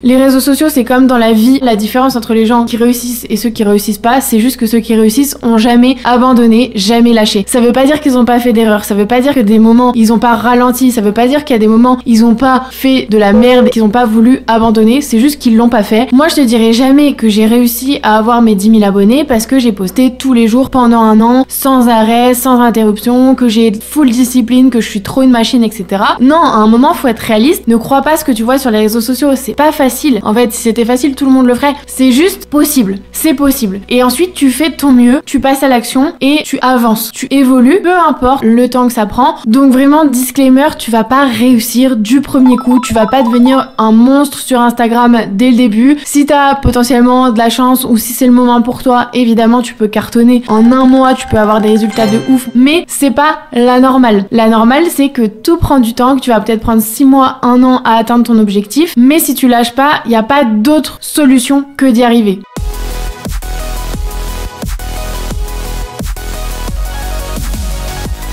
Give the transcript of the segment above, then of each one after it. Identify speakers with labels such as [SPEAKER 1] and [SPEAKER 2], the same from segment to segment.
[SPEAKER 1] Les réseaux sociaux, c'est comme dans la vie, la différence entre les gens qui réussissent et ceux qui réussissent pas, c'est juste que ceux qui réussissent ont jamais abandonné, jamais lâché. Ça veut pas dire qu'ils ont pas fait d'erreurs, ça veut pas dire que des moments ils ont pas ralenti, ça veut pas dire qu'il y a des moments ils ont pas fait de la merde, qu'ils ont pas voulu abandonner, c'est juste qu'ils l'ont pas fait. Moi je te dirais jamais que j'ai réussi à avoir mes 10 000 abonnés parce que j'ai posté tous les jours pendant un an, sans arrêt, sans interruption, que j'ai full discipline, que je suis trop une machine, etc. Non, à un moment faut être réaliste, ne crois pas ce que tu vois sur les réseaux sociaux, c'est pas facile. En fait, si c'était facile, tout le monde le ferait. C'est juste possible. C'est possible. Et ensuite, tu fais de ton mieux, tu passes à l'action et tu avances. Tu évolues, peu importe le temps que ça prend. Donc vraiment, disclaimer, tu vas pas réussir du premier coup. Tu vas pas devenir un monstre sur Instagram dès le début. Si t'as potentiellement de la chance ou si c'est le moment pour toi, évidemment, tu peux cartonner. En un mois, tu peux avoir des résultats de ouf. Mais c'est pas la normale. La normale, c'est que tout prend du temps, que tu vas peut-être prendre 6 mois, 1 an à atteindre ton objectif. Mais si tu lâches pas, il n'y a pas d'autre solution que d'y arriver.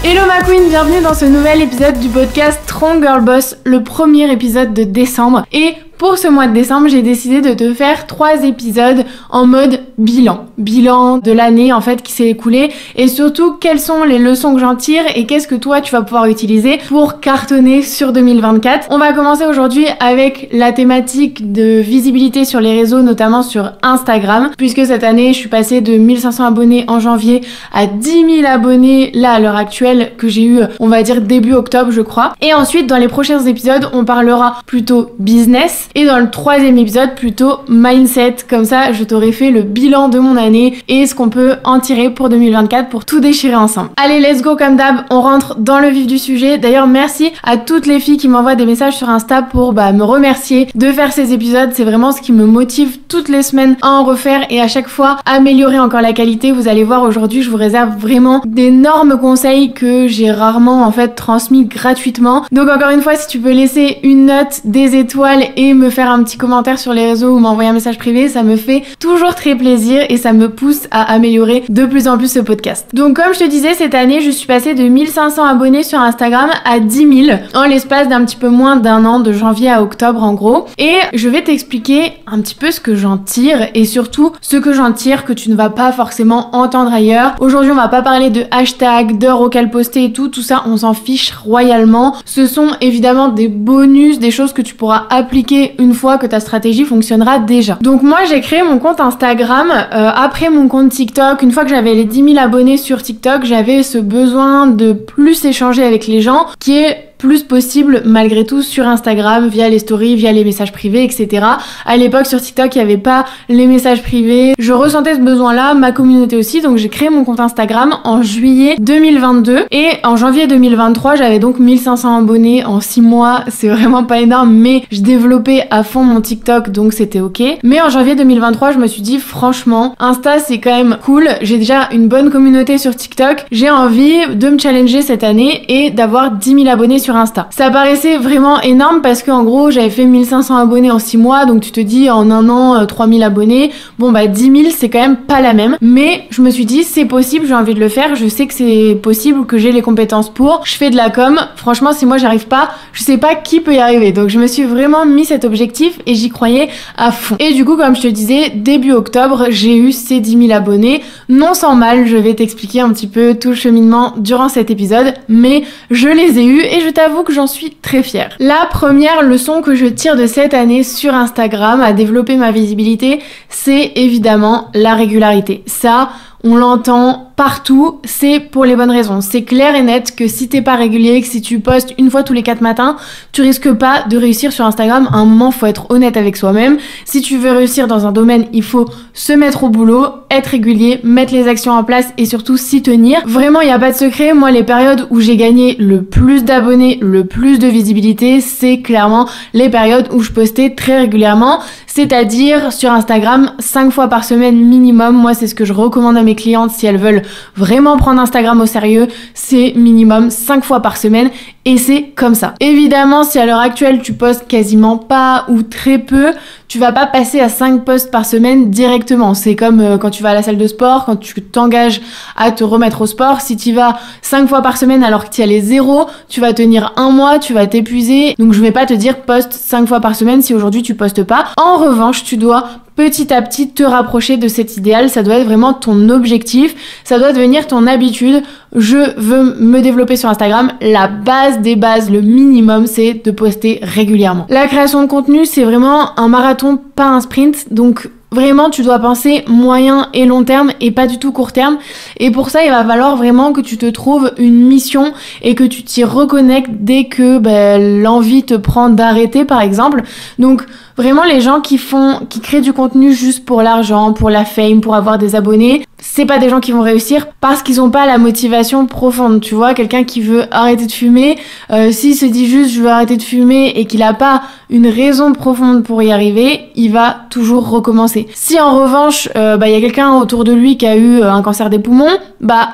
[SPEAKER 1] Hello ma queen, bienvenue dans ce nouvel épisode du podcast Strong Girl Boss, le premier épisode de décembre. Et pour ce mois de décembre, j'ai décidé de te faire 3 épisodes en mode bilan. Bilan de l'année en fait qui s'est écoulée et surtout quelles sont les leçons que j'en tire et qu'est-ce que toi tu vas pouvoir utiliser pour cartonner sur 2024. On va commencer aujourd'hui avec la thématique de visibilité sur les réseaux, notamment sur Instagram, puisque cette année je suis passée de 1500 abonnés en janvier à 10 000 abonnés là à l'heure actuelle que j'ai eu, on va dire début octobre je crois. Et ensuite dans les prochains épisodes on parlera plutôt business. Et dans le 3e épisode, plutôt mindset. Comme ça, je t'aurai fait le bilan de mon année et ce qu'on peut en tirer pour 2024 pour tout déchirer ensemble. Allez, let's go comme d'hab, on rentre dans le vif du sujet. D'ailleurs, merci à toutes les filles qui m'envoient des messages sur Insta pour me remercier de faire ces épisodes. C'est vraiment ce qui me motive toutes les semaines à en refaire et à chaque fois améliorer encore la qualité. Vous allez voir, aujourd'hui, je vous réserve vraiment d'énormes conseils que j'ai rarement en fait transmis gratuitement. Donc encore une fois, si tu peux laisser une note, des étoiles et me faire un petit commentaire sur les réseaux ou m'envoyer un message privé, ça me fait toujours très plaisir et ça me pousse à améliorer de plus en plus ce podcast. Donc comme je te disais, cette année, je suis passée de 1500 abonnés sur Instagram à 10 000 en l'espace d'un petit peu moins d'un an, de janvier à octobre en gros. Et je vais t'expliquer un petit peu ce que j'en tire et surtout ce que j'en tire que tu ne vas pas forcément entendre ailleurs. Aujourd'hui, on va pas parler de hashtag, d'heures auxquelles poster et tout ça, on s'en fiche royalement. Ce sont évidemment des bonus, des choses que tu pourras appliquer une fois que ta stratégie fonctionnera déjà. Donc moi j'ai créé mon compte Instagram après mon compte TikTok. Une fois que j'avais les 10 000 abonnés sur TikTok, j'avais ce besoin de plus échanger avec les gens qui est plus possible malgré tout sur Instagram via les stories, via les messages privés, etc. À l'époque sur TikTok il n'y avait pas les messages privés. Je ressentais ce besoin là, ma communauté aussi, donc j'ai créé mon compte Instagram en juillet 2022 et en janvier 2023 j'avais donc 1500 abonnés en 6 mois. C'est vraiment pas énorme mais je développais à fond mon TikTok donc c'était ok. Mais en janvier 2023 je me suis dit franchement Insta c'est quand même cool, j'ai déjà une bonne communauté sur TikTok, j'ai envie de me challenger cette année et d'avoir 10 000 abonnés sur Insta. Ça paraissait vraiment énorme parce que en gros j'avais fait 1500 abonnés en 6 mois, donc tu te dis en un an 3000 abonnés, bon 10 000 c'est quand même pas la même, mais je me suis dit c'est possible, j'ai envie de le faire, je sais que c'est possible, que j'ai les compétences pour, je fais de la com, franchement si moi j'arrive pas, je sais pas qui peut y arriver, donc je me suis vraiment mis cet objectif et j'y croyais à fond. Et du coup comme je te disais, début octobre j'ai eu ces 10 000 abonnés, non sans mal, je vais t'expliquer un petit peu tout le cheminement durant cet épisode, mais je les ai eus et je t'avoue que j'en suis très fière. La première leçon que je tire de cette année sur Instagram à développer ma visibilité, c'est évidemment la régularité. Ça, on l'entend partout, c'est pour les bonnes raisons. C'est clair et net que si t'es pas régulier, que si tu postes une fois tous les 4 matins, tu risques pas de réussir sur Instagram. À un moment, faut être honnête avec soi-même. Si tu veux réussir dans un domaine, il faut se mettre au boulot, être régulier, mettre les actions en place et surtout s'y tenir. Vraiment, il n'y a pas de secret. Moi, les périodes où j'ai gagné le plus d'abonnés, le plus de visibilité, c'est clairement les périodes où je postais très régulièrement, c'est-à-dire sur Instagram 5 fois par semaine minimum. Moi, c'est ce que je recommande à mes mes clientes, si elles veulent vraiment prendre Instagram au sérieux, c'est minimum 5 fois par semaine et c'est comme ça. Évidemment, si à l'heure actuelle tu postes quasiment pas ou très peu, tu vas pas passer à 5 posts par semaine directement. C'est comme quand tu vas à la salle de sport, quand tu t'engages à te remettre au sport. Si tu vas 5 fois par semaine alors que tu y allais 0, tu vas tenir un mois, tu vas t'épuiser. Donc je vais pas te dire poste 5 fois par semaine si aujourd'hui tu postes pas. En revanche, tu dois petit à petit te rapprocher de cet idéal. Ça doit être vraiment ton objectif. Ça doit devenir ton habitude. Je veux me développer sur Instagram. La base des bases, le minimum, c'est de poster régulièrement. La création de contenu, c'est vraiment un marathon, pas un sprint. Donc vraiment, tu dois penser moyen et long terme et pas du tout court terme. Et pour ça, il va falloir vraiment que tu te trouves une mission et que tu t'y reconnectes dès que l'envie te prend d'arrêter, par exemple. Donc vraiment, les gens qui créent du contenu juste pour l'argent, pour la fame, pour avoir des abonnés, c'est pas des gens qui vont réussir parce qu'ils ont pas la motivation profonde. Tu vois, quelqu'un qui veut arrêter de fumer, s'il se dit juste je veux arrêter de fumer et qu'il a pas une raison profonde pour y arriver, il va toujours recommencer. Si en revanche, y a quelqu'un autour de lui qui a eu un cancer des poumons,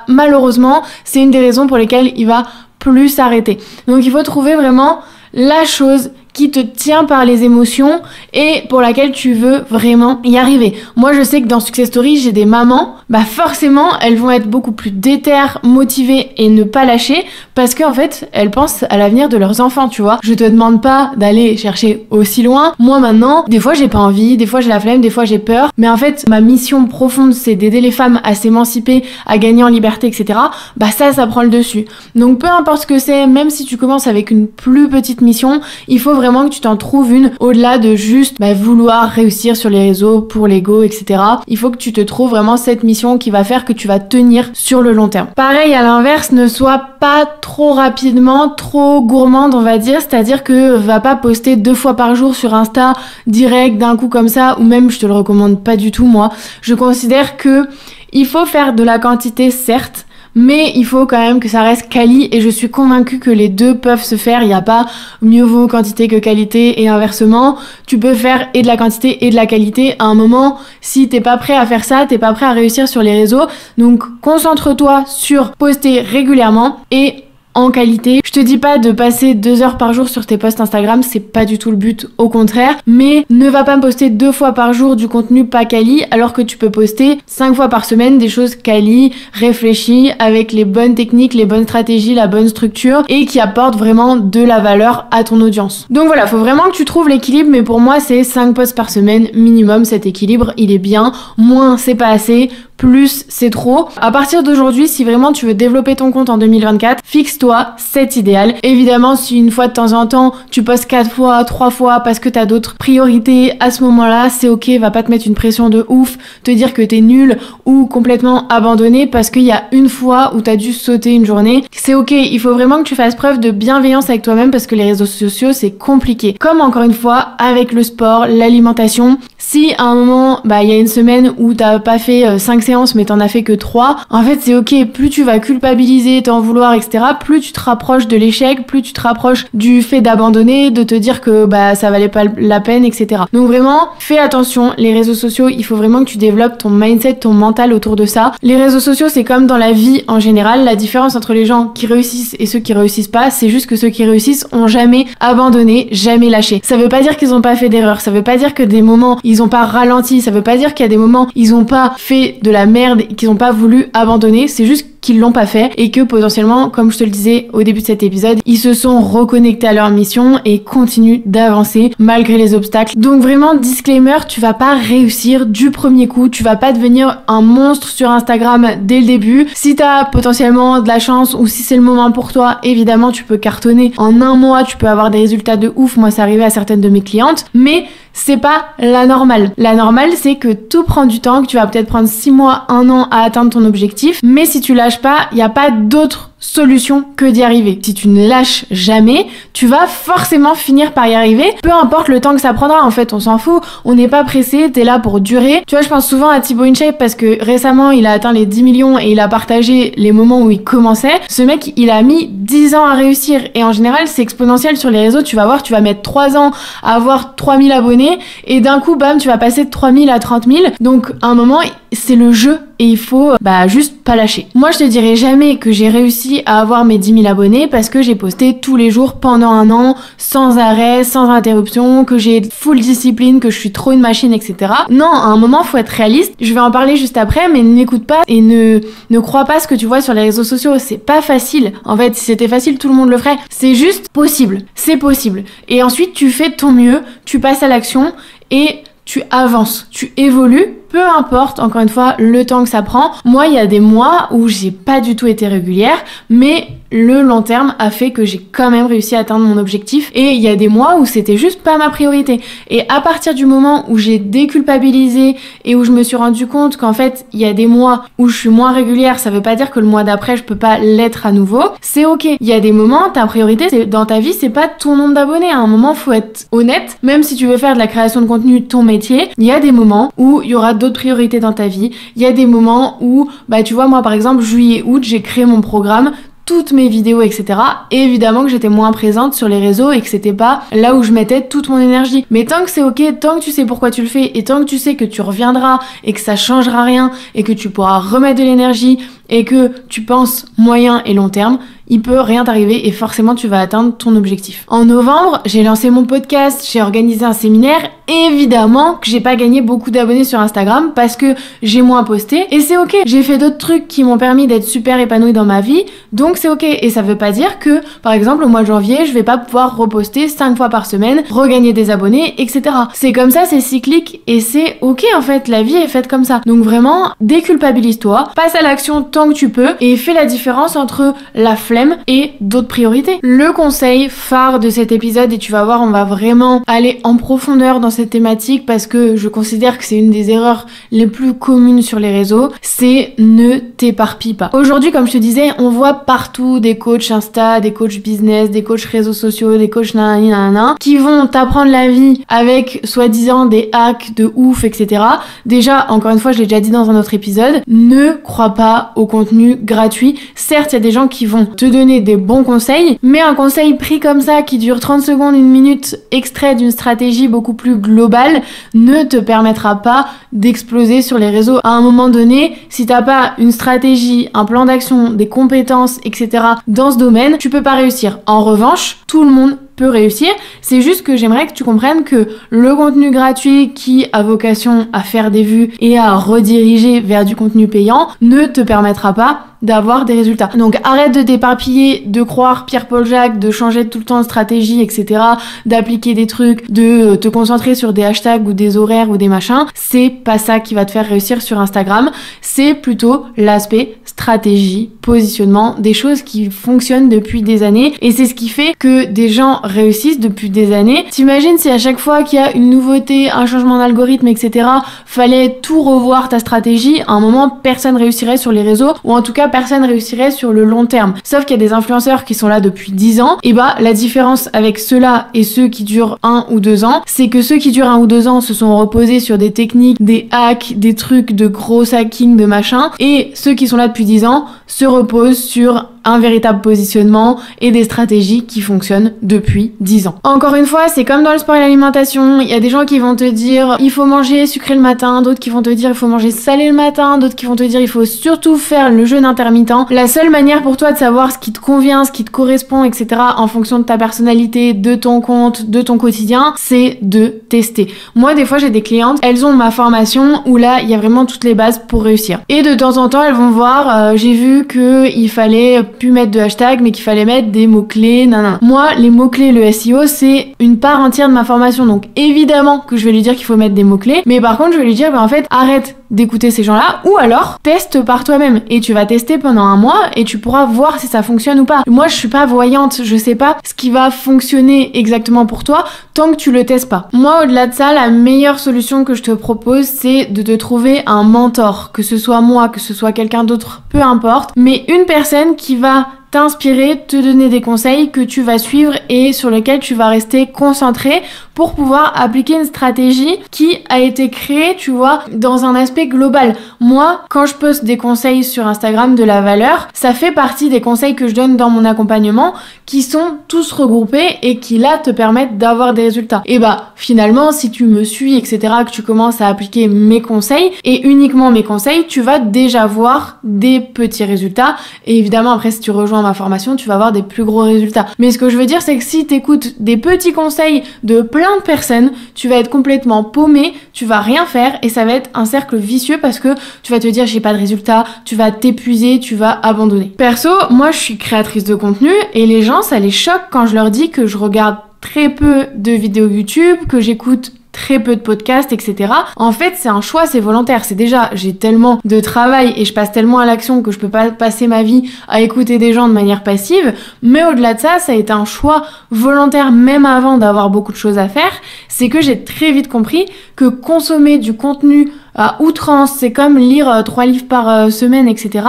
[SPEAKER 1] malheureusement, c'est une des raisons pour lesquelles il va plus s'arrêter. Donc il faut trouver vraiment la chose qui te tient par les émotions et pour laquelle tu veux vraiment y arriver. Moi, je sais que dans Success Story, j'ai des mamans, forcément, elles vont être beaucoup plus déterres, motivées et ne pas lâcher parce qu'en fait, elles pensent à l'avenir de leurs enfants, tu vois. Je te demande pas d'aller chercher aussi loin. Moi, maintenant, des fois, j'ai pas envie, des fois, j'ai la flemme, des fois, j'ai peur. Mais en fait, ma mission profonde, c'est d'aider les femmes à s'émanciper, à gagner en liberté, etc. Ça prend le dessus. Donc, peu importe ce que c'est, même si tu commences avec une plus petite mission, il faut vraiment que tu t'en trouves une au-delà de juste vouloir réussir sur les réseaux pour l'ego, etc. Il faut que tu te trouves vraiment cette mission qui va faire que tu vas tenir sur le long terme. Pareil, à l'inverse, ne sois pas trop rapidement, trop gourmande, on va dire, c'est-à-dire que va pas poster 2 fois par jour sur Insta direct d'un coup comme ça, ou même je te le recommande pas du tout. Moi, je considère que il faut faire de la quantité, certes, mais il faut quand même que ça reste quali et je suis convaincue que les deux peuvent se faire. Il n'y a pas mieux vaut quantité que qualité et inversement. Tu peux faire et de la quantité et de la qualité à un moment. Si t'es pas prêt à faire ça, t'es pas prêt à réussir sur les réseaux. Donc concentre-toi sur poster régulièrement et en qualité. Je te dis pas de passer 2 heures par jour sur tes posts Instagram, c'est pas du tout le but, au contraire. Mais ne va pas me poster 2 fois par jour du contenu pas quali, alors que tu peux poster 5 fois par semaine des choses quali, réfléchies, avec les bonnes techniques, les bonnes stratégies, la bonne structure, et qui apportent vraiment de la valeur à ton audience. Donc voilà, faut vraiment que tu trouves l'équilibre, mais pour moi c'est 5 posts par semaine minimum. Cet équilibre, il est bien. Moins, c'est pas assez. Plus, c'est trop. À partir d'aujourd'hui, si vraiment tu veux développer ton compte en 2024, fixe-toi cet idéal. Évidemment, si une fois de temps en temps, tu postes 4 fois, 3 fois parce que t'as d'autres priorités, à ce moment-là, c'est ok, va pas te mettre une pression de ouf, te dire que t'es nul ou complètement abandonné parce qu'il y a une fois où t'as dû sauter une journée. C'est ok, il faut vraiment que tu fasses preuve de bienveillance avec toi-même parce que les réseaux sociaux, c'est compliqué. Comme encore une fois, avec le sport, l'alimentation, si à un moment, il y a une semaine où t'as pas fait 5 séances mais t'en as fait que 3, en fait c'est ok, plus tu vas culpabiliser, t'en vouloir, etc., plus tu te rapproches de l'échec, plus tu te rapproches du fait d'abandonner, de te dire que ça valait pas la peine, etc. Donc vraiment, fais attention, les réseaux sociaux, il faut vraiment que tu développes ton mindset, ton mental autour de ça. Les réseaux sociaux, c'est comme dans la vie en général, la différence entre les gens qui réussissent et ceux qui réussissent pas, c'est juste que ceux qui réussissent ont jamais abandonné, jamais lâché. Ça veut pas dire qu'ils ont pas fait d'erreurs, ça veut pas dire que des moments ils ont pas ralenti, ça veut pas dire qu'il y a des moments ils ont pas fait de la merde, qu'ils ont pas voulu abandonner, c'est juste qu'ils l'ont pas fait et que potentiellement, comme je te le disais au début de cet épisode, ils se sont reconnectés à leur mission et continuent d'avancer malgré les obstacles. Donc vraiment, disclaimer, tu vas pas réussir du premier coup, tu vas pas devenir un monstre sur Instagram dès le début. Si t'as potentiellement de la chance ou si c'est le moment pour toi, évidemment tu peux cartonner en un mois, tu peux avoir des résultats de ouf. Moi c'est arrivé à certaines de mes clientes, mais c'est pas la normale. La normale, c'est que tout prend du temps, que tu vas peut-être prendre 6 mois, 1 an à atteindre ton objectif, mais si tu lâches pas, il n'y a pas d'autre solution que d'y arriver. Si tu ne lâches jamais, tu vas forcément finir par y arriver, peu importe le temps que ça prendra. En fait, on s'en fout, on n'est pas pressé, t'es là pour durer. Tu vois, je pense souvent à Thibaut InShape parce que récemment, il a atteint les 10 millions et il a partagé les moments où il commençait. Ce mec, il a mis 10 ans à réussir et en général, c'est exponentiel sur les réseaux. Tu vas voir, tu vas mettre 3 ans à avoir 3000 abonnés et d'un coup, bam, tu vas passer de 3000 à 30 000. Donc, à un moment, c'est le jeu et il faut juste pas lâcher. Moi, je te dirais jamais que j'ai réussi à avoir mes 10 000 abonnés parce que j'ai posté tous les jours pendant un an, sans arrêt, sans interruption, que j'ai full discipline, que je suis trop une machine, etc. Non, à un moment, faut être réaliste. Je vais en parler juste après, mais n'écoute pas et ne crois pas ce que tu vois sur les réseaux sociaux. C'est pas facile. En fait, si c'était facile, tout le monde le ferait. C'est juste possible. C'est possible. Et ensuite, tu fais de ton mieux, tu passes à l'action et tu avances, tu évolues, peu importe, encore une fois, le temps que ça prend. Moi, il y a des mois où j'ai pas du tout été régulière, mais le long terme a fait que j'ai quand même réussi à atteindre mon objectif. Et il y a des mois où c'était juste pas ma priorité. Et à partir du moment où j'ai déculpabilisé et où je me suis rendu compte qu'en fait, il y a des mois où je suis moins régulière, ça veut pas dire que le mois d'après, je peux pas l'être à nouveau. C'est ok. Il y a des moments, ta priorité dans ta vie, c'est pas ton nombre d'abonnés. À un moment, faut être honnête. Même si tu veux faire de la création de contenu ton métier, il y a des moments où il y aura d'autres priorités dans ta vie. Il y a des moments où, tu vois, moi par exemple, juillet-août, j'ai créé mon programme, toutes mes vidéos, etc. Et évidemment que j'étais moins présente sur les réseaux et que c'était pas là où je mettais toute mon énergie. Mais tant que c'est ok, tant que tu sais pourquoi tu le fais et tant que tu sais que tu reviendras et que ça changera rien et que tu pourras remettre de l'énergie et que tu penses moyen et long terme, il peut rien t'arriver et forcément tu vas atteindre ton objectif. En novembre, j'ai lancé mon podcast, j'ai organisé un séminaire. Évidemment que j'ai pas gagné beaucoup d'abonnés sur Instagram parce que j'ai moins posté et c'est ok. J'ai fait d'autres trucs qui m'ont permis d'être super épanouie dans ma vie, donc c'est ok. Et ça veut pas dire que, par exemple, au mois de janvier, je vais pas pouvoir reposter 5 fois par semaine, regagner des abonnés, etc. C'est comme ça, c'est cyclique et c'est ok en fait. La vie est faite comme ça. Donc vraiment, déculpabilise-toi, passe à l'action tant que tu peux et fais la différence entre la flemme et d'autres priorités. Le conseil phare de cet épisode, et tu vas voir, on va vraiment aller en profondeur dans cette thématique parce que je considère que c'est une des erreurs les plus communes sur les réseaux, c'est ne t'éparpille pas. Aujourd'hui, comme je te disais, on voit partout des coachs Insta, des coachs business, des coachs réseaux sociaux, des coachs nanana qui vont t'apprendre la vie avec soi-disant des hacks de ouf, etc. Déjà, encore une fois, je l'ai déjà dit dans un autre épisode, ne crois pas au contenu gratuit. Certes, il y a des gens qui vont te donner des bons conseils, mais un conseil pris comme ça qui dure 30 secondes, 1 minute, extrait d'une stratégie beaucoup plus globale, ne te permettra pas d'exploser sur les réseaux. À un moment donné, si t'as pas une stratégie, un plan d'action, des compétences, etc. dans ce domaine, tu peux pas réussir. En revanche, tout le monde peut réussir. C'est juste que j'aimerais que tu comprennes que le contenu gratuit qui a vocation à faire des vues et à rediriger vers du contenu payant ne te permettra pas d'avoir des résultats. Donc arrête de t'éparpiller, de croire Pierre-Paul Jacques, de changer tout le temps de stratégie, etc., d'appliquer des trucs, de te concentrer sur des hashtags ou des horaires ou des machins. C'est pas ça qui va te faire réussir sur Instagram. C'est plutôt l'aspect stratégie, positionnement, des choses qui fonctionnent depuis des années et c'est ce qui fait que des gens réussissent depuis des années. T'imagines si à chaque fois qu'il y a une nouveauté, un changement d'algorithme, etc., fallait tout revoir ta stratégie, à un moment personne réussirait sur les réseaux ou en tout cas personne réussirait sur le long terme. Sauf qu'il y a des influenceurs qui sont là depuis 10 ans, et la différence avec ceux-là et ceux qui durent 1 ou 2 ans, c'est que ceux qui durent 1 ou 2 ans se sont reposés sur des techniques, des hacks, des trucs de gros hacking, de machin, et ceux qui sont là depuis 10 ans se reposent sur un véritable positionnement et des stratégies qui fonctionnent depuis 10 ans. Encore une fois, c'est comme dans le sport et l'alimentation, il y a des gens qui vont te dire il faut manger sucré le matin, d'autres qui vont te dire il faut manger salé le matin, d'autres qui vont te dire il faut surtout faire le jeûne intermittent. La seule manière pour toi de savoir ce qui te convient, ce qui te correspond, etc. en fonction de ta personnalité, de ton compte, de ton quotidien, c'est de tester. Moi, des fois, j'ai des clientes, elles ont ma formation où là, il y a vraiment toutes les bases pour réussir. Et de temps en temps, elles vont voir, j'ai vu qu'il fallait plus mettre de hashtag, mais qu'il fallait mettre des mots-clés, nanana. Moi, les mots-clés, le SEO, c'est une part entière de ma formation. Donc, évidemment que je vais lui dire qu'il faut mettre des mots-clés, mais par contre, je vais lui dire, en fait, arrête d'écouter ces gens-là, ou alors teste par toi-même et tu vas tester pendant 1 mois et tu pourras voir si ça fonctionne ou pas. Moi, je suis pas voyante, je sais pas ce qui va fonctionner exactement pour toi tant que tu le testes pas. Moi, au-delà de ça, la meilleure solution que je te propose, c'est de te trouver un mentor, que ce soit moi, que ce soit quelqu'un d'autre, peu importe, mais une personne qui va t'inspirer, te donner des conseils que tu vas suivre et sur lesquels tu vas rester concentré pour pouvoir appliquer une stratégie qui a été créée, tu vois, dans un aspect global. Moi, quand je poste des conseils sur Instagram de la valeur, ça fait partie des conseils que je donne dans mon accompagnement qui sont tous regroupés et qui là te permettent d'avoir des résultats. Et bah finalement, si tu me suis, etc., que tu commences à appliquer mes conseils et uniquement mes conseils, tu vas déjà voir des petits résultats. Et évidemment, après, si tu rejoins ma formation, tu vas avoir des plus gros résultats. Mais ce que je veux dire, c'est que si tu écoutes des petits conseils de plein de personnes, tu vas être complètement paumé, tu vas rien faire et ça va être un cercle vicieux parce que tu vas te dire j'ai pas de résultats, tu vas t'épuiser, tu vas abandonner. Perso, moi je suis créatrice de contenu et les gens ça les choque quand je leur dis que je regarde très peu de vidéos YouTube, que j'écoute très peu de podcasts, etc. En fait, c'est un choix, c'est volontaire. C'est déjà, j'ai tellement de travail et je passe tellement à l'action que je peux pas passer ma vie à écouter des gens de manière passive. Mais au-delà de ça, ça a été un choix volontaire même avant d'avoir beaucoup de choses à faire. C'est que j'ai très vite compris que consommer du contenu à outrance, c'est comme lire 3 livres par semaine, etc.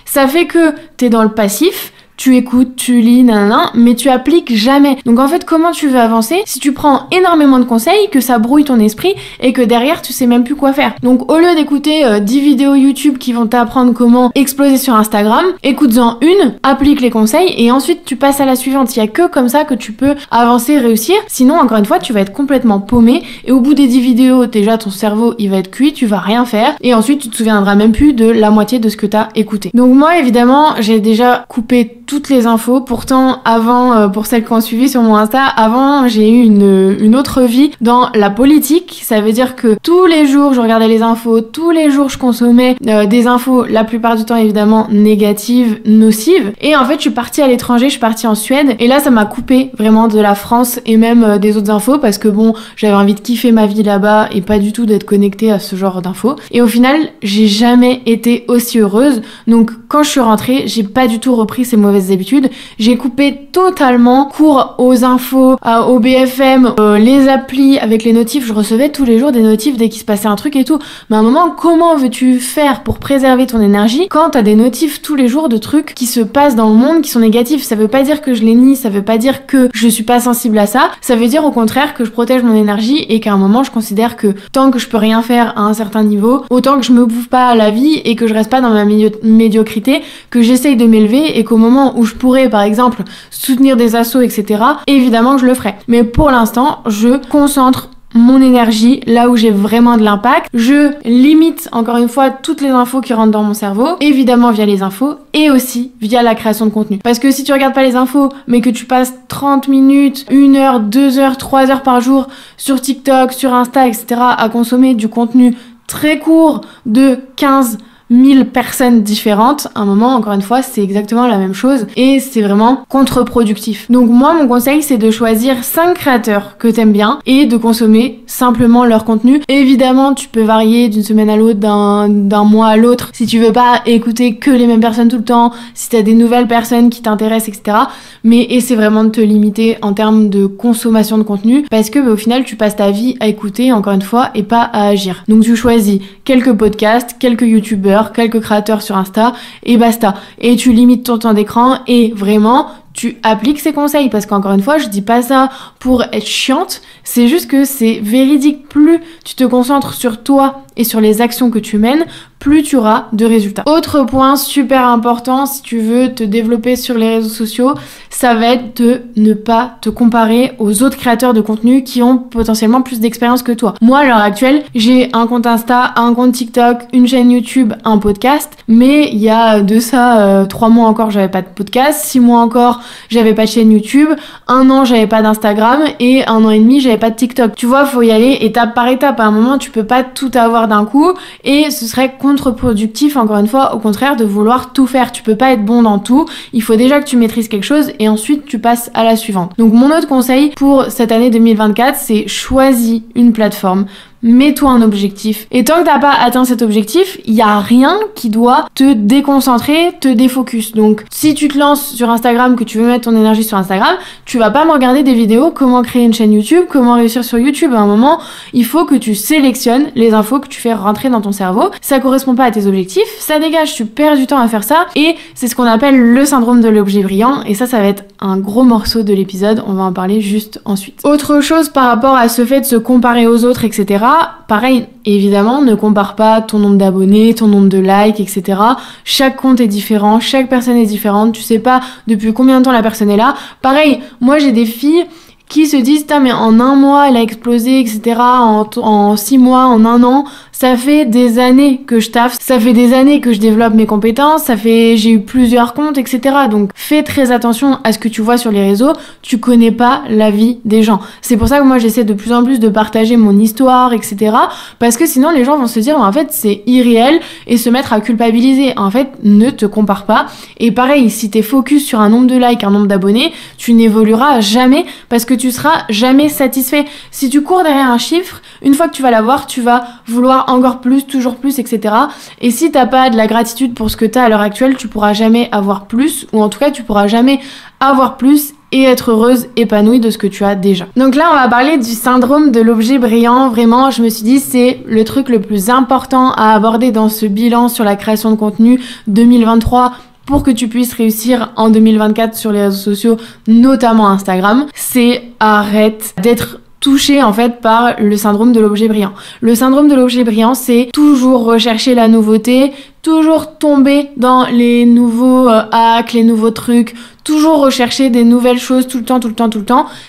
[SPEAKER 1] Ça fait que t'es dans le passif. Tu écoutes, tu lis, nanana, mais tu appliques jamais. Donc en fait, comment tu veux avancer si tu prends énormément de conseils, que ça brouille ton esprit et que derrière, tu sais même plus quoi faire. Donc au lieu d'écouter 10 vidéos YouTube qui vont t'apprendre comment exploser sur Instagram, écoute-en une, applique les conseils et ensuite tu passes à la suivante. Il y a que comme ça que tu peux avancer, réussir. Sinon, encore une fois, tu vas être complètement paumé et au bout des 10 vidéos, déjà ton cerveau, il va être cuit, tu vas rien faire et ensuite tu te souviendras même plus de la moitié de ce que t'as écouté. Donc moi, évidemment, j'ai déjà coupé toutes les infos. Pourtant, avant, pour celles qui ont suivi sur mon Insta, avant, j'ai eu une autre vie dans la politique. Ça veut dire que tous les jours, je regardais les infos, tous les jours, je consommais des infos, la plupart du temps, évidemment, négatives, nocives. Et en fait, je suis partie à l'étranger, je suis partie en Suède. Et là, ça m'a coupé vraiment de la France et même des autres infos parce que bon, j'avais envie de kiffer ma vie là-bas et pas du tout d'être connectée à ce genre d'infos. Et au final, j'ai jamais été aussi heureuse. Donc, quand je suis rentrée, j'ai pas du tout repris ces mauvaises habitudes. J'ai coupé totalement court aux infos, au BFM, les applis avec les notifs. Je recevais tous les jours des notifs dès qu'il se passait un truc et tout. Mais à un moment, comment veux-tu faire pour préserver ton énergie quand t'as des notifs tous les jours de trucs qui se passent dans le monde qui sont négatifs? Ça veut pas dire que je les nie, ça veut pas dire que je suis pas sensible à ça. Ça veut dire au contraire que je protège mon énergie et qu'à un moment, je considère que tant que je peux rien faire à un certain niveau, autant que je me bouffe pas à la vie et que je reste pas dans ma médiocrité, que j'essaye de m'élever et qu'au moment où je pourrais par exemple soutenir des assos, etc., évidemment que je le ferai. Mais pour l'instant, je concentre mon énergie là où j'ai vraiment de l'impact. Je limite encore une fois toutes les infos qui rentrent dans mon cerveau, évidemment via les infos et aussi via la création de contenu. Parce que si tu regardes pas les infos mais que tu passes 30 minutes, 1 heure, 2 heures, 3 heures par jour sur TikTok, sur Insta, etc., à consommer du contenu très court de 15 1000 personnes différentes, à un moment, encore une fois, c'est exactement la même chose et c'est vraiment contre-productif. Donc moi, mon conseil, c'est de choisir 5 créateurs que t'aimes bien et de consommer simplement leur contenu. Évidemment, tu peux varier d'une semaine à l'autre, d'un mois à l'autre, si tu veux pas écouter que les mêmes personnes tout le temps, si t'as des nouvelles personnes qui t'intéressent, etc. Mais essaie vraiment de te limiter en termes de consommation de contenu parce que au final, tu passes ta vie à écouter, encore une fois, et pas à agir. Donc tu choisis quelques podcasts, quelques youtubeurs, quelques créateurs sur Insta et basta. Et tu limites ton temps d'écran et vraiment tu appliques ces conseils parce qu'encore une fois, je dis pas ça pour être chiante, c'est juste que c'est véridique. Plus tu te concentres sur toi et sur les actions que tu mènes, plus tu auras de résultats. Autre point super important, si tu veux te développer sur les réseaux sociaux, ça va être de ne pas te comparer aux autres créateurs de contenu qui ont potentiellement plus d'expérience que toi. Moi, à l'heure actuelle, j'ai un compte Insta, un compte TikTok, une chaîne YouTube, un podcast, mais il y a de ça 3 mois encore, j'avais pas de podcast, 6 mois encore, j'avais pas de chaîne YouTube, 1 an, j'avais pas d'Instagram et 1 an et demi, j'avais pas de TikTok. Tu vois, faut y aller étape par étape. À un moment, tu peux pas tout avoir d'un coup et ce serait contre-productif, encore une fois, au contraire, de vouloir tout faire. Tu peux pas être bon dans tout. Il faut déjà que tu maîtrises quelque chose et ensuite tu passes à la suivante. Donc mon autre conseil pour cette année 2024, c'est choisis une plateforme. mets-toi un objectif. Et tant que t'as pas atteint cet objectif, il y a rien qui doit te déconcentrer, te défocus. Donc, si tu te lances sur Instagram, que tu veux mettre ton énergie sur Instagram, tu vas pas me regarder des vidéos comment créer une chaîne YouTube, comment réussir sur YouTube. À un moment, il faut que tu sélectionnes les infos que tu fais rentrer dans ton cerveau. Ça correspond pas à tes objectifs, ça dégage, tu perds du temps à faire ça, et c'est ce qu'on appelle le syndrome de l'objet brillant, et ça va être un gros morceau de l'épisode, on va en parler juste ensuite. Autre chose par rapport à ce fait de se comparer aux autres, etc. Pareil, évidemment, ne compare pas ton nombre d'abonnés, ton nombre de likes, etc. Chaque compte est différent, chaque personne est différente, tu sais pas depuis combien de temps la personne est là. Pareil, moi j'ai des filles qui se disent mais en un mois elle a explosé, etc. En 6 mois, en un an, ça fait des années que je taffe, ça fait des années que je développe mes compétences, j'ai eu plusieurs comptes, etc. Donc fais très attention à ce que tu vois sur les réseaux, tu connais pas la vie des gens. C'est pour ça que moi j'essaie de plus en plus de partager mon histoire, etc. Parce que sinon les gens vont se dire en fait c'est irréel et se mettre à culpabiliser. En fait, ne te compare pas. Et pareil, si t'es focus sur un nombre de likes, un nombre d'abonnés, tu n'évolueras jamais parce que tu seras jamais satisfait. Si tu cours derrière un chiffre, une fois que tu vas l'avoir, tu vas vouloir encore plus, toujours plus, etc. Et si t'as pas de la gratitude pour ce que t'as à l'heure actuelle, tu pourras jamais avoir plus, ou en tout cas tu pourras jamais avoir plus et être heureuse, épanouie de ce que tu as déjà. Donc là, on va parler du syndrome de l'objet brillant. Vraiment, je me suis dit, c'est le truc le plus important à aborder dans ce bilan sur la création de contenu 2023 pour que tu puisses réussir en 2024 sur les réseaux sociaux, notamment Instagram. C'est arrête d'être touché en fait par le syndrome de l'objet brillant. Le syndrome de l'objet brillant, c'est toujours rechercher la nouveauté, toujours tomber dans les nouveaux hacks, les nouveaux trucs, toujours rechercher des nouvelles choses tout le temps,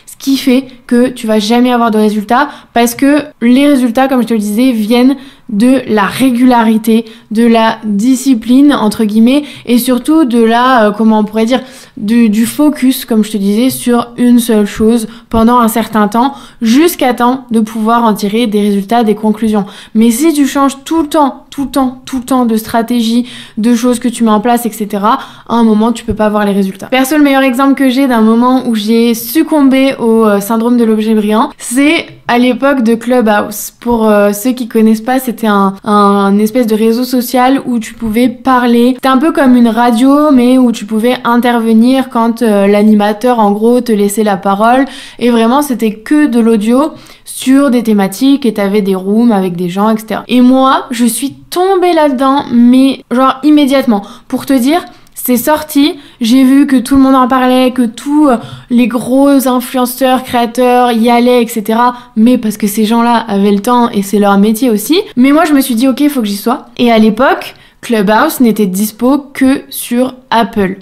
[SPEAKER 1] ce qui fait que tu vas jamais avoir de résultats parce que les résultats, comme je te le disais, viennent de la régularité, de la discipline entre guillemets et surtout de la, comment on pourrait dire, du focus, comme je te disais, sur une seule chose pendant un certain temps jusqu'à temps de pouvoir en tirer des résultats, des conclusions. Mais si tu changes tout le temps de stratégie, de choses que tu mets en place, etc., à un moment tu peux pas voir les résultats. Perso, le meilleur exemple que j'ai d'un moment où j'ai succombé au syndrome de l'objet brillant, c'est à l'époque de Clubhouse. Pour ceux qui connaissent pas, c'était un espèce de réseau social où tu pouvais parler. C'était un peu comme une radio, mais où tu pouvais intervenir quand l'animateur, en gros, te laissait la parole. Et vraiment, c'était que de l'audio sur des thématiques et t'avais des rooms avec des gens, etc. Et moi, je suis tombée là-dedans, mais genre immédiatement. Pour te dire, c'est sorti, j'ai vu que tout le monde en parlait, que tous les gros influenceurs, créateurs y allaient, etc. Mais parce que ces gens-là avaient le temps et c'est leur métier aussi. Mais moi, je me suis dit, ok, il faut que j'y sois. Et à l'époque, Clubhouse n'était dispo que sur Apple.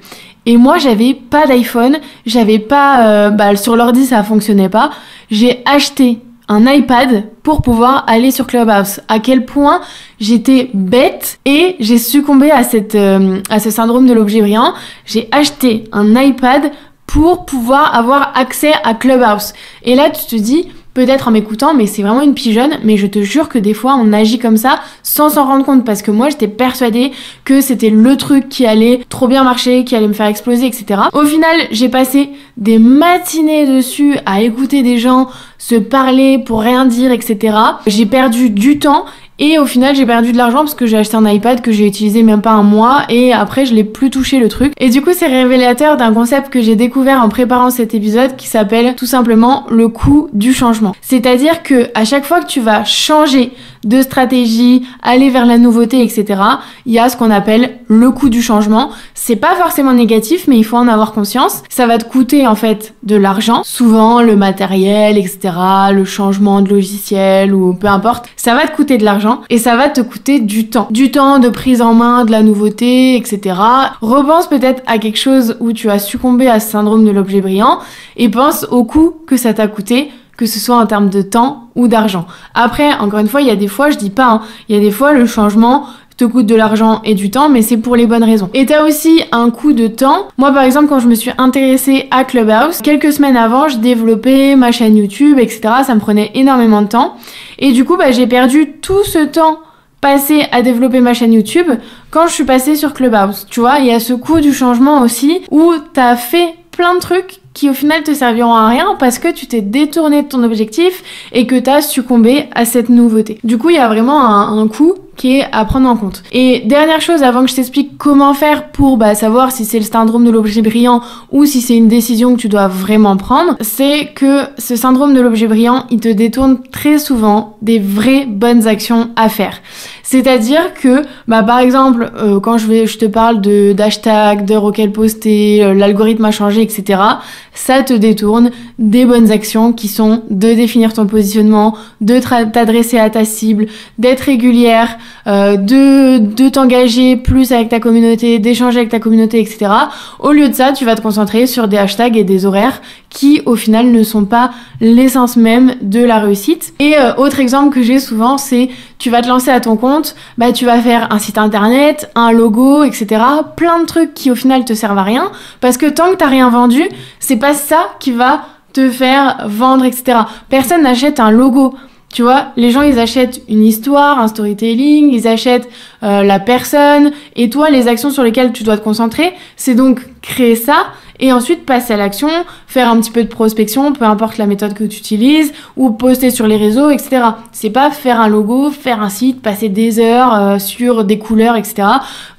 [SPEAKER 1] Et moi, j'avais pas d'iPhone, j'avais pas... sur l'ordi, ça fonctionnait pas. J'ai acheté un iPad pour pouvoir aller sur Clubhouse. À quel point j'étais bête et j'ai succombé à ce syndrome de l'objet brillant. J'ai acheté un iPad pour pouvoir avoir accès à Clubhouse. Et là, tu te dis, peut-être en m'écoutant, mais c'est vraiment une pigeonne, mais je te jure que des fois, on agit comme ça sans s'en rendre compte, parce que moi, j'étais persuadée que c'était le truc qui allait trop bien marcher, qui allait me faire exploser, etc. Au final, j'ai passé des matinées dessus à écouter des gens se parler pour rien dire, etc. J'ai perdu du temps. Et au final, j'ai perdu de l'argent parce que j'ai acheté un iPad que j'ai utilisé même pas un mois et après, je l'ai plus touché le truc. Et du coup, c'est révélateur d'un concept que j'ai découvert en préparant cet épisode qui s'appelle tout simplement le coût du changement. C'est-à-dire que à chaque fois que tu vas changer de stratégie, aller vers la nouveauté, etc., il y a ce qu'on appelle le coût du changement. C'est pas forcément négatif, mais il faut en avoir conscience. Ça va te coûter en fait de l'argent, souvent le matériel, etc., le changement de logiciel ou peu importe. Ça va te coûter de l'argent et ça va te coûter du temps. Du temps de prise en main, de la nouveauté, etc. Repense peut-être à quelque chose où tu as succombé à ce syndrome de l'objet brillant et pense au coût que ça t'a coûté, que ce soit en termes de temps ou d'argent. Après, encore une fois, il y a des fois, je dis pas, il y a des fois le changement te coûte de l'argent et du temps, mais c'est pour les bonnes raisons. Et t'as aussi un coût de temps. Moi, par exemple, quand je me suis intéressée à Clubhouse, quelques semaines avant, je développais ma chaîne YouTube, etc. Ça me prenait énormément de temps. Et du coup, j'ai perdu tout ce temps passé à développer ma chaîne YouTube quand je suis passée sur Clubhouse. Tu vois, il y a ce coût du changement aussi où t'as fait plein de trucs qui au final te serviront à rien parce que tu t'es détourné de ton objectif et que tu as succombé à cette nouveauté. Du coup, il y a vraiment un coût qui est à prendre en compte. Et dernière chose, avant que je t'explique comment faire pour savoir si c'est le syndrome de l'objet brillant ou si c'est une décision que tu dois vraiment prendre, c'est que ce syndrome de l'objet brillant, il te détourne très souvent des vraies bonnes actions à faire. C'est-à-dire que, par exemple, quand je te parle d'hashtag, d'heures auxquelles poster, l'algorithme a changé, etc., ça te détourne des bonnes actions qui sont de définir ton positionnement, de t'adresser à ta cible, d'être régulière, de t'engager plus avec ta communauté, d'échanger avec ta communauté, etc. Au lieu de ça, tu vas te concentrer sur des hashtags et des horaires qui, au final, ne sont pas l'essence même de la réussite. Et autre exemple que j'ai souvent, c'est tu vas te lancer à ton compte, tu vas faire un site internet, un logo, etc. Plein de trucs qui, au final, te servent à rien. Parce que tant que t'as rien vendu, c'est pas ça qui va te faire vendre, etc. Personne n'achète un logo. Tu vois, les gens, ils achètent une histoire, un storytelling, ils achètent la personne. Et toi, les actions sur lesquelles tu dois te concentrer, c'est donc créer ça et ensuite passer à l'action, faire un petit peu de prospection, peu importe la méthode que tu utilises, ou poster sur les réseaux, etc. C'est pas faire un logo, faire un site, passer des heures sur des couleurs, etc.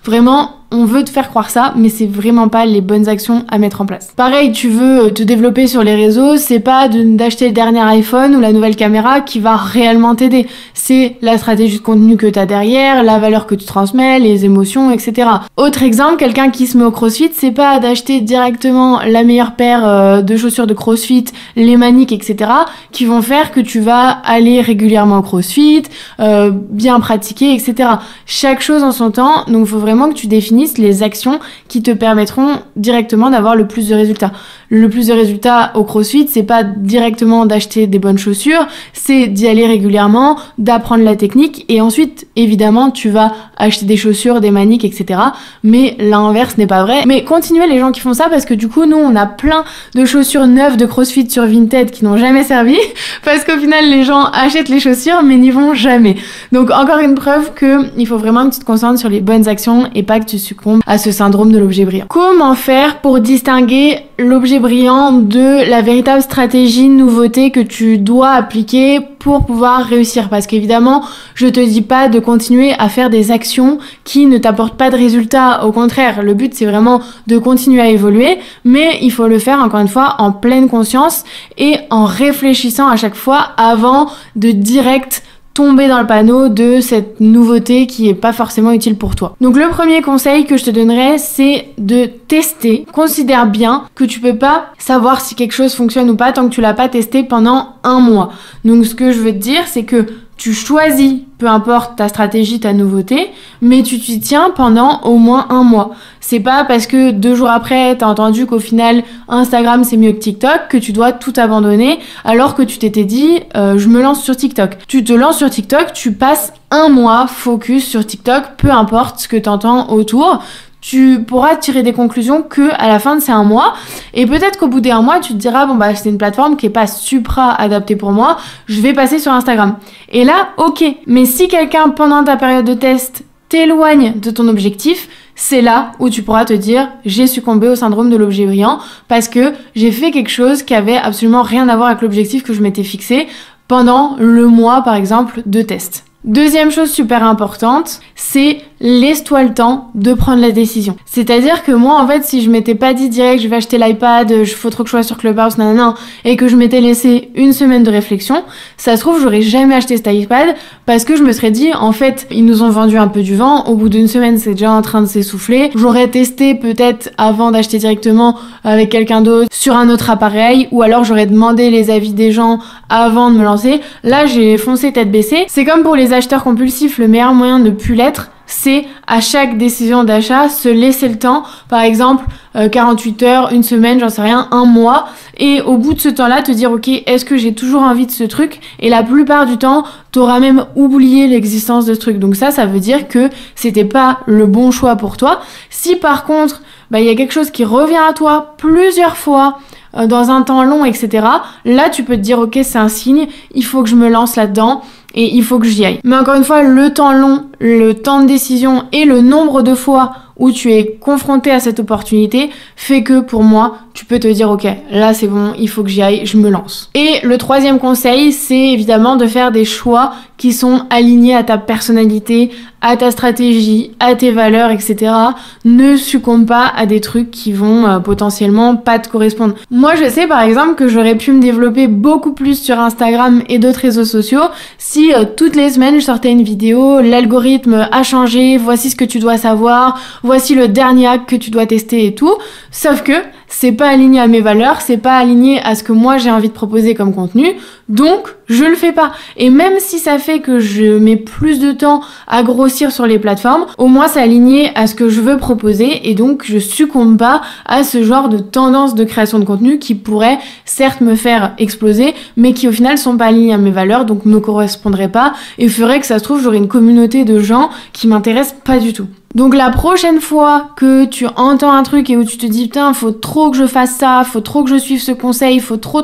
[SPEAKER 1] Vraiment, on veut te faire croire ça, mais c'est vraiment pas les bonnes actions à mettre en place. Pareil, tu veux te développer sur les réseaux, c'est pas d'acheter le dernier iPhone ou la nouvelle caméra qui va réellement t'aider. C'est la stratégie de contenu que t'as derrière, la valeur que tu transmets, les émotions, etc. Autre exemple, quelqu'un qui se met au CrossFit, c'est pas d'acheter directement la meilleure paire de chaussures de CrossFit, les maniques, etc. qui vont faire que tu vas aller régulièrement au CrossFit, bien pratiquer, etc. Chaque chose en son temps, donc il faut vraiment que tu définisses les actions qui te permettront directement d'avoir le plus de résultats. Le plus de résultats au CrossFit, c'est pas directement d'acheter des bonnes chaussures, c'est d'y aller régulièrement, d'apprendre la technique et ensuite, évidemment, tu vas acheter des chaussures, des maniques, etc. Mais l'inverse n'est pas vrai. Mais continuez les gens qui font ça parce que du coup, nous, on a plein de chaussures neuves de CrossFit sur Vinted qui n'ont jamais servi parce qu'au final, les gens achètent les chaussures mais n'y vont jamais. Donc, encore une preuve que il faut vraiment que tu te concentres sur les bonnes actions et pas que tu succombes à ce syndrome de l'objet brillant. Comment faire pour distinguer l'objet brillant de la véritable stratégie nouveauté que tu dois appliquer pour pouvoir réussir? Parce qu'évidemment, je te dis pas de continuer à faire des actions qui ne t'apportent pas de résultats. Au contraire, le but c'est vraiment de continuer à évoluer, mais il faut le faire encore une fois en pleine conscience et en réfléchissant à chaque fois avant de direct tomber dans le panneau de cette nouveauté qui est pas forcément utile pour toi. Donc le premier conseil que je te donnerais, c'est de tester. Considère bien que tu peux pas savoir si quelque chose fonctionne ou pas tant que tu l'as pas testé pendant un mois. Donc ce que je veux te dire, c'est que tu choisis, peu importe ta stratégie, ta nouveauté, mais tu t'y tiens pendant au moins un mois. C'est pas parce que 2 jours après, t'as entendu qu'au final, Instagram c'est mieux que TikTok, que tu dois tout abandonner, alors que tu t'étais dit, je me lance sur TikTok. Tu te lances sur TikTok, tu passes un mois focus sur TikTok, peu importe ce que t'entends autour. Tu pourras tirer des conclusions que à la fin de ces un mois et peut-être qu'au bout des 1 mois tu te diras c'est une plateforme qui est pas supra adaptée pour moi, je vais passer sur Instagram. Et là ok, mais si quelqu'un pendant ta période de test t'éloigne de ton objectif, c'est là où tu pourras te dire j'ai succombé au syndrome de l'objet brillant parce que j'ai fait quelque chose qui avait absolument rien à voir avec l'objectif que je m'étais fixé pendant le mois par exemple de test. Deuxième chose super importante, c'est laisse-toi le temps de prendre la décision. C'est-à-dire que moi, en fait, si je m'étais pas dit direct, je vais acheter l'iPad, faut trop que je sois sur Clubhouse, nanana, et que je m'étais laissé 1 semaine de réflexion, ça se trouve, j'aurais jamais acheté cet iPad parce que je me serais dit, en fait, ils nous ont vendu un peu du vent, au bout d'1 semaine, c'est déjà en train de s'essouffler. J'aurais testé peut-être avant d'acheter directement avec quelqu'un d'autre sur un autre appareil, ou alors j'aurais demandé les avis des gens avant de me lancer. Là, j'ai foncé tête baissée. C'est comme pour les acheteurs compulsifs, le meilleur moyen de plus l'être, c'est à chaque décision d'achat se laisser le temps, par exemple 48 heures, 1 semaine, j'en sais rien, 1 mois, et au bout de ce temps-là te dire ok, est-ce que j'ai toujours envie de ce truc? Et la plupart du temps t'auras même oublié l'existence de ce truc, donc ça veut dire que c'était pas le bon choix pour toi. Si par contre il y a quelque chose qui revient à toi plusieurs fois dans un temps long, etc., là tu peux te dire ok, c'est un signe, il faut que je me lance là-dedans et il faut que j'y aille. Mais encore une fois, le temps long, le temps de décision et le nombre de fois où tu es confronté à cette opportunité fait que pour moi, tu peux te dire ok, là c'est bon, il faut que j'y aille, je me lance. Et le troisième conseil, c'est évidemment de faire des choix qui sont alignés à ta personnalité, à ta stratégie, à tes valeurs, etc. Ne succombe pas à des trucs qui vont potentiellement pas te correspondre. Moi, je sais par exemple que j'aurais pu me développer beaucoup plus sur Instagram et d'autres réseaux sociaux si toutes les semaines je sortais une vidéo, l'algorithme a changé, voici ce que tu dois savoir, voici le dernier hack que tu dois tester et tout. Sauf que c'est pas aligné à mes valeurs, c'est pas aligné à ce que moi j'ai envie de proposer comme contenu, donc je le fais pas. Et même si ça fait que je mets plus de temps à grossir sur les plateformes, au moins c'est aligné à ce que je veux proposer et donc je succombe pas à ce genre de tendance de création de contenu qui pourrait certes me faire exploser, mais qui au final sont pas alignés à mes valeurs, donc me correspondraient pas et ferait que ça se trouve j'aurais une communauté de gens qui m'intéressent pas du tout. Donc la prochaine fois que tu entends un truc et où tu te dis putain faut trop que je fasse ça, faut trop que je suive ce conseil, faut trop,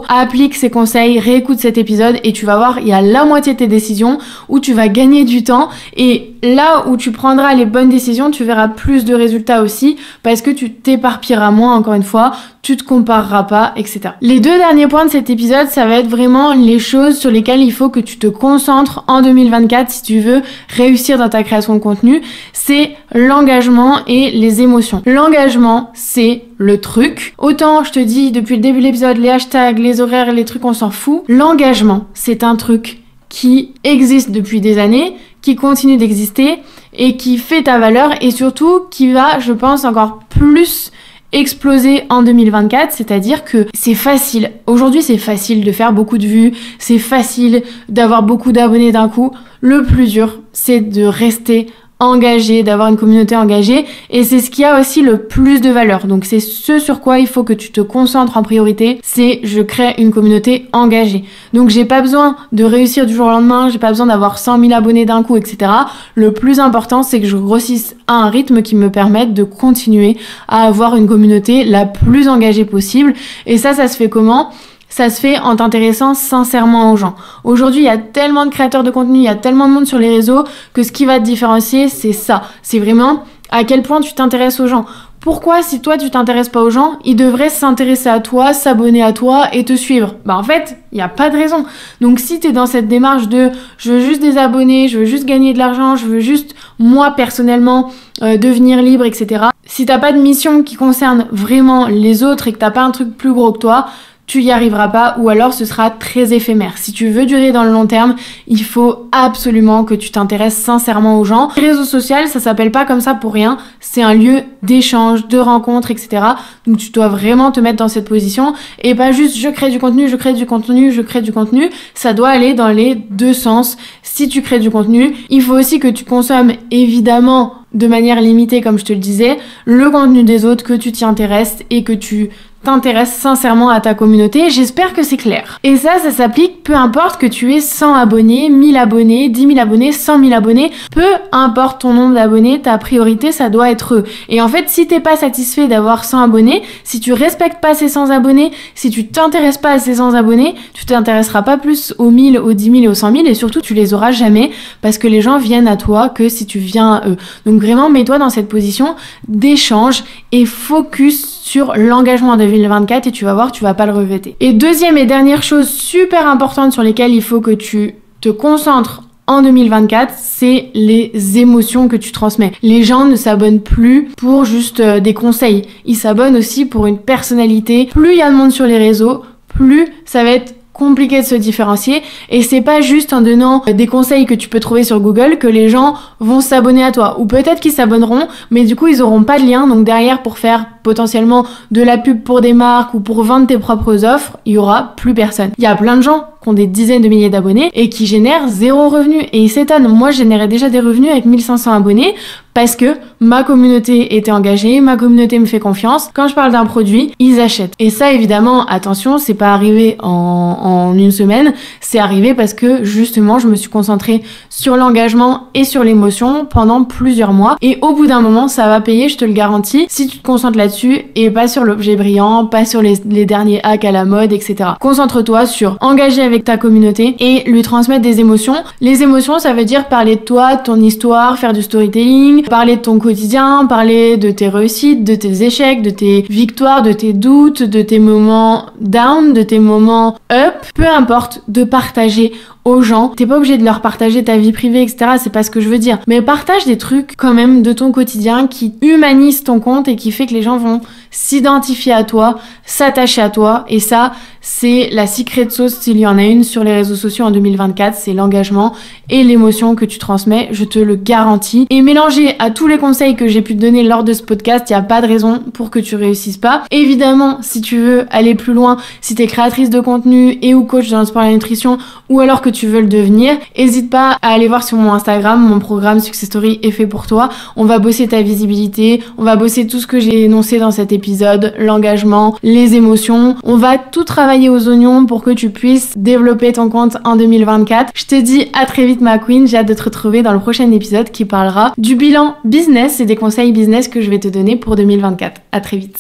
[SPEAKER 1] applique ces conseils, réécoute cet épisode et tu vas voir, il y a la moitié de tes décisions où tu vas gagner du temps et là où tu prendras les bonnes décisions, tu verras plus de résultats aussi parce que tu t'éparpilleras moins encore une fois, tu te compareras pas, etc. Les deux derniers points de cet épisode, ça va être vraiment les choses sur lesquelles il faut que tu te concentres en 2024 si tu veux réussir dans ta création de contenu. C'est l'engagement et les émotions. L'engagement, c'est le truc. Autant, je te dis, depuis le début de l'épisode, les hashtags, les horaires, les trucs, on s'en fout. L'engagement, c'est un truc qui existe depuis des années, qui continue d'exister et qui fait ta valeur et surtout qui va, je pense, encore plus exploser en 2024, c'est-à-dire que c'est facile. Aujourd'hui, c'est facile de faire beaucoup de vues, c'est facile d'avoir beaucoup d'abonnés d'un coup. Le plus dur, c'est de rester engagé, d'avoir une communauté engagée et c'est ce qui a aussi le plus de valeur. Donc c'est ce sur quoi il faut que tu te concentres en priorité, c'est je crée une communauté engagée. Donc j'ai pas besoin de réussir du jour au lendemain, j'ai pas besoin d'avoir 100 000 abonnés d'un coup, etc. Le plus important, c'est que je grossisse à un rythme qui me permette de continuer à avoir une communauté la plus engagée possible. Et ça se fait comment ? Ça se fait en t'intéressant sincèrement aux gens. Aujourd'hui, il y a tellement de créateurs de contenu, il y a tellement de monde sur les réseaux que ce qui va te différencier, c'est ça. C'est vraiment à quel point tu t'intéresses aux gens. Pourquoi, si toi tu t'intéresses pas aux gens, ils devraient s'intéresser à toi, s'abonner à toi et te suivre? En fait, il n'y a pas de raison. Donc si t'es dans cette démarche de je veux juste des abonnés, je veux juste gagner de l'argent, je veux juste moi personnellement devenir libre, etc. Si t'as pas de mission qui concerne vraiment les autres et que t'as pas un truc plus gros que toi, tu y arriveras pas ou alors ce sera très éphémère. Si tu veux durer dans le long terme, il faut absolument que tu t'intéresses sincèrement aux gens. Les réseaux sociaux, ça s'appelle pas comme ça pour rien. C'est un lieu d'échange, de rencontres, etc. Donc tu dois vraiment te mettre dans cette position et pas juste je crée du contenu, je crée du contenu, je crée du contenu. Ça doit aller dans les deux sens. Si tu crées du contenu, il faut aussi que tu consommes évidemment de manière limitée, comme je te le disais, le contenu des autres, que tu t'y intéresses et que tu t'intéresses sincèrement à ta communauté. J'espère que c'est clair. Et ça s'applique peu importe que tu aies 100 abonnés, 1000 abonnés, 10 000 abonnés, 100 000 abonnés. Peu importe ton nombre d'abonnés, ta priorité, ça doit être eux. Et en fait, si t'es pas satisfait d'avoir 100 abonnés, si tu respectes pas ces 100 abonnés, si tu t'intéresses pas à ces 100 abonnés, tu t'intéresseras pas plus aux 1000, aux 10 000 et aux 100 000 et surtout, tu les auras jamais parce que les gens viennent à toi que si tu viens à eux. Donc vraiment, mets-toi dans cette position d'échange et focus sur l'engagement en 2024 et tu vas voir, tu vas pas le regretter. Et deuxième et dernière chose super importante sur lesquelles il faut que tu te concentres en 2024, c'est les émotions que tu transmets. Les gens ne s'abonnent plus pour juste des conseils. Ils s'abonnent aussi pour une personnalité. Plus il y a de monde sur les réseaux, plus ça va être compliqué de se différencier et c'est pas juste en donnant des conseils que tu peux trouver sur Google que les gens vont s'abonner à toi ou peut-être qu'ils s'abonneront mais du coup ils auront pas de lien donc derrière pour faire potentiellement de la pub pour des marques ou pour vendre tes propres offres, il y aura plus personne. Il y a plein de gens qui ont des dizaines de milliers d'abonnés et qui génèrent 0 revenu et ils s'étonnent. Moi je générais déjà des revenus avec 1500 abonnés parce que ma communauté était engagée, ma communauté me fait confiance. Quand je parle d'un produit, ils achètent. Et ça évidemment, attention, c'est pas arrivé en une semaine, c'est arrivé parce que justement je me suis concentrée sur l'engagement et sur l'émotion pendant plusieurs mois et au bout d'un moment ça va payer, je te le garantis. Si tu te concentres là là-dessus et pas sur l'objet brillant, pas sur les derniers hacks à la mode, etc. Concentre-toi sur engager avec ta communauté et lui transmettre des émotions. Les émotions, ça veut dire parler de toi, de ton histoire, faire du storytelling, parler de ton quotidien, parler de tes réussites, de tes échecs, de tes victoires, de tes doutes, de tes moments down, de tes moments up. Peu importe, de partager aux gens. T'es pas obligé de leur partager ta vie privée, etc. C'est pas ce que je veux dire. Mais partage des trucs quand même de ton quotidien qui humanisent ton compte et qui fait que les gens vont s'identifier à toi, s'attacher à toi. Et ça, c'est la secret sauce s'il y en a une sur les réseaux sociaux en 2024. C'est l'engagement et l'émotion que tu transmets. Je te le garantis. Et mélangé à tous les conseils que j'ai pu te donner lors de ce podcast, il n'y a pas de raison pour que tu réussisses pas. Évidemment, si tu veux aller plus loin, si t'es créatrice de contenu et ou coach dans le sport et la nutrition, ou alors que tu veux le devenir, n'hésite pas à aller voir sur mon Instagram, mon programme Success Story est fait pour toi. On va bosser ta visibilité, on va bosser tout ce que j'ai énoncé dans cet épisode, l'engagement, les émotions. On va tout travailler aux oignons pour que tu puisses développer ton compte en 2024. Je te dis à très vite ma queen, j'ai hâte de te retrouver dans le prochain épisode qui parlera du bilan business et des conseils business que je vais te donner pour 2024. À très vite.